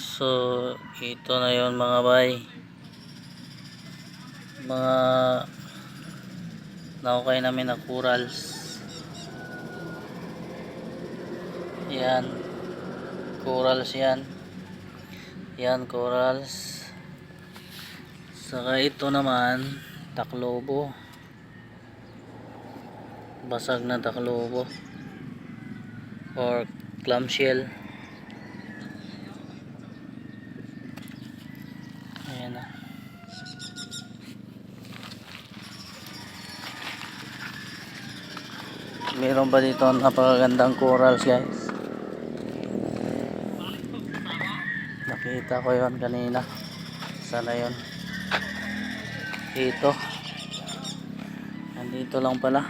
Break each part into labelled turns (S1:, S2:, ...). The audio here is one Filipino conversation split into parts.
S1: So ito na yon mga bay, mga naukay namin na corals. Yan corals, yan corals. Saka ito naman taklobo, basag na taklobo or clamshell. Ayan na. Meron pa dito napakagandang corals guys. Nakita ko yon kanina. Sana yon. Ito. Nandito lang pala.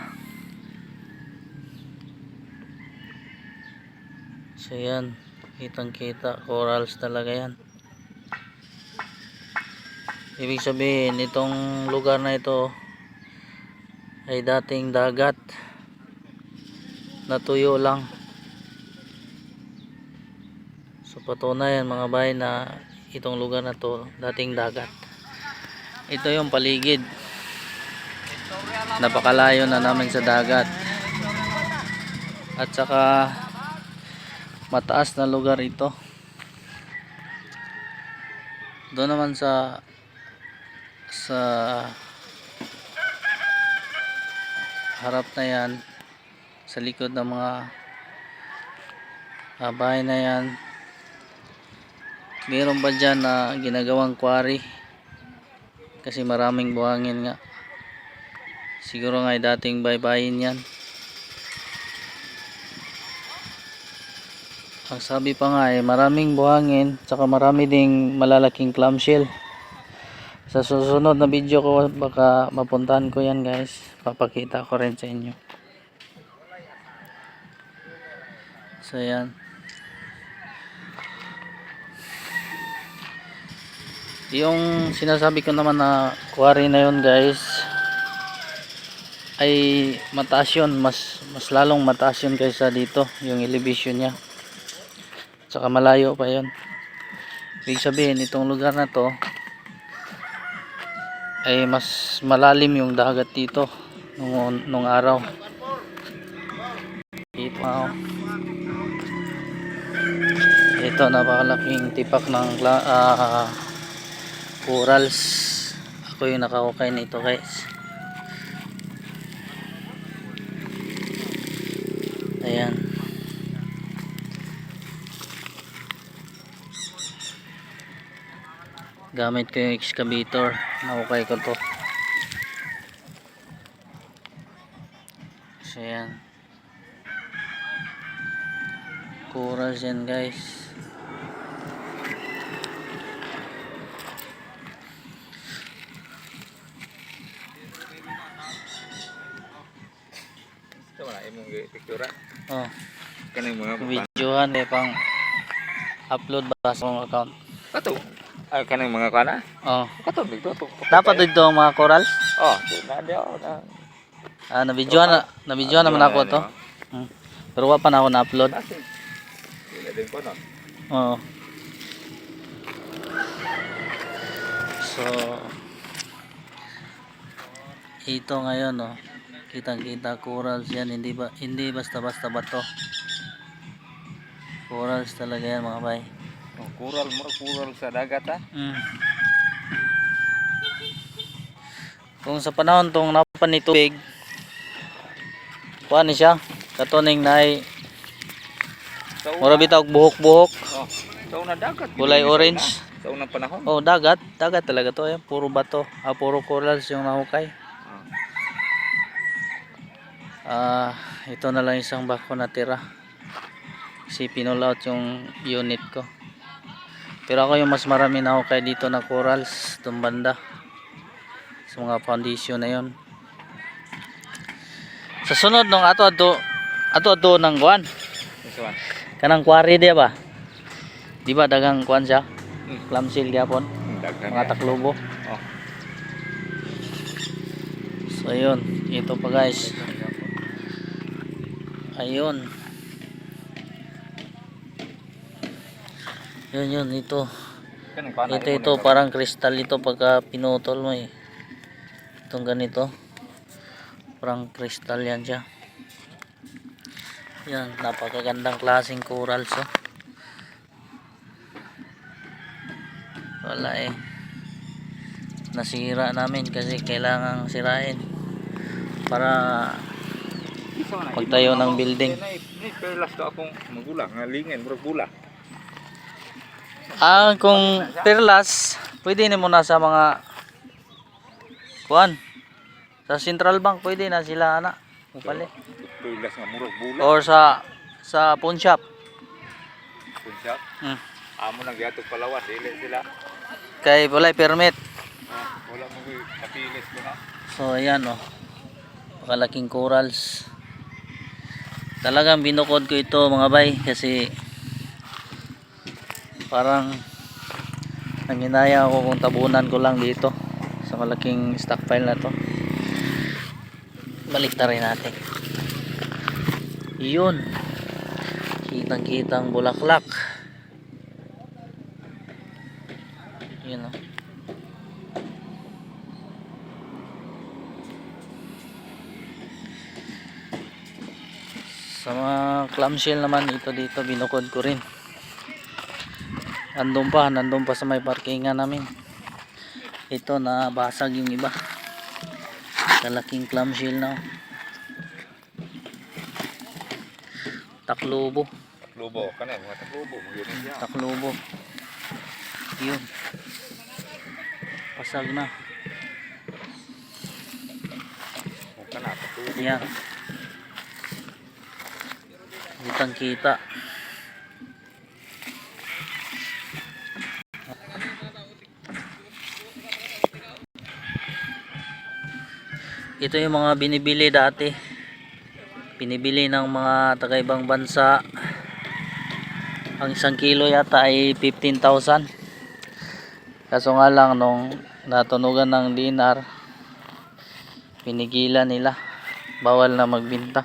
S1: So yan. Kitang kita. Corals talaga yan. Ibig sabihin itong lugar na ito ay dating dagat, natuyo lang. So patunayan mga bay na itong lugar na to dating dagat. Ito yung paligid, napakalayo na namin sa dagat, at saka mataas na lugar ito. Doon naman sa harap na yan, sa likod ng mga bahay na yan, meron ba dyan na ginagawang quarry kasi maraming buhangin nga. Siguro nga ay dating baybayin yan. Ang sabi pa nga ay maraming buhangin, saka marami ding malalaking clamshell. Sa susunod na video ko baka mapuntahan ko yan guys, papakita ko rin sa inyo. So yan, yung sinasabi ko naman na quarry na yun guys ay mataas yun, mas lalong mataas yun kaysa dito, yung elevation nya, saka malayo pa yun. Ibig sabihin itong lugar na to ay mas malalim yung dagat dito nung araw. Ito napakalaking tipak ng corals. Ako yung nakahukay nito guys. Ayan. Gamit ko yung excavator, nahukay ko to. So yan, corals yan guys.
S2: Ito wala imong picture.
S1: Oh,
S2: Kanang mga
S1: videohan pang upload ba sa mong account.
S2: kato. Ay kanang mga kana.
S1: Oh,
S2: Kato dito to.
S1: dapat dito ang mga corals.
S2: Oh, na dia na.
S1: Na-videohan naman ako to. Pero wa pa na ako na-upload.
S2: Dili din ko no.
S1: Oo. So ito ngayon kitang-kita corals yan, hindi basta-basta ba to. Corals talaga yan mga bay.
S2: Oh, coral sa dagat ha.
S1: Kung sa panahon tong napan ni tubig, kuha ni siya katuning nay mura bitaw buhok-buhok.
S2: Oh, sa una dagat.
S1: Kulay orange.
S2: Sa unang panahon.
S1: Oh, dagat talaga to. Ayan, puro bato. Puro corals yung nahukay. Ito na lang isang bako natira. Kasi pinull out yung unit ko. Pero ako yung mas marami nahukay dito na corals, itong banda. Sa mga foundation na yon. Sa sunod nung ato ng kuan. Kanang quarry dia ba? Di ba dagang kuan siya? Clamshell gyapon. Mga taklobo.
S2: Oh.
S1: So yun, ito pa guys. Ayun. Yun, ito.
S2: Kanang panay
S1: Ito, parang kristal ito pagka pinutol mo eh. Itong ganito. Parang kristal yan siya. Yan, napakagandang klaseng corals oh. Wala eh. Nasira namin kasi kailangang sirain para pagtayo ng building.
S2: Ni perlas to akong magulang nga lingen murag bula.
S1: Kung perlas, pwede ni mo na sa mga kuan. Sa Central Bank pwede na sila ana. Upali.
S2: Perlas nga murag bula.
S1: Or sa pawn shop.
S2: Kunsa.
S1: Hmm.
S2: Amo nang giatok Palawan dili sila.
S1: Kay walay permit.
S2: Wala mo gi kapilis ko na.
S1: So ayan oh. Pakalaking corals. Talagang binukod ko ito mga bay kasi parang nanginaya ako kung tabunan ko lang dito sa malaking stockpile na to. Balik na rin natin. Yun. Kitang-kitang bulaklak. Yun oh. Sa mga clamshell naman ito dito binukod ko rin. Nandun pa sa may parkingan namin. Ito na basag yung iba. Kalaking clamshell na. Taklobo.
S2: Taklubo kanay mga taklubo magyud siya.
S1: Taklobo. Yun. Pasag na.
S2: Kana taklubo.
S1: Yan. Kitang kita. Ito yung mga binibili dati. Binibili ng mga taga-ibang bansa. Ang 1 kilo yata ay 15,000. Kaso nga lang nung natunugan ng dinar, pinigilan nila. Bawal na magbenta.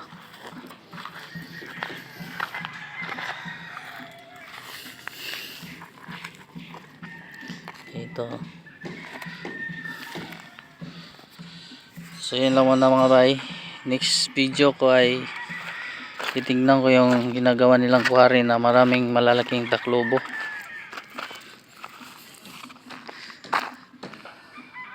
S1: Ito. So yun lang muna mga bay. Next video ko ay titingnan ko yung ginagawa nilang kuwari na maraming malalaking taklobo.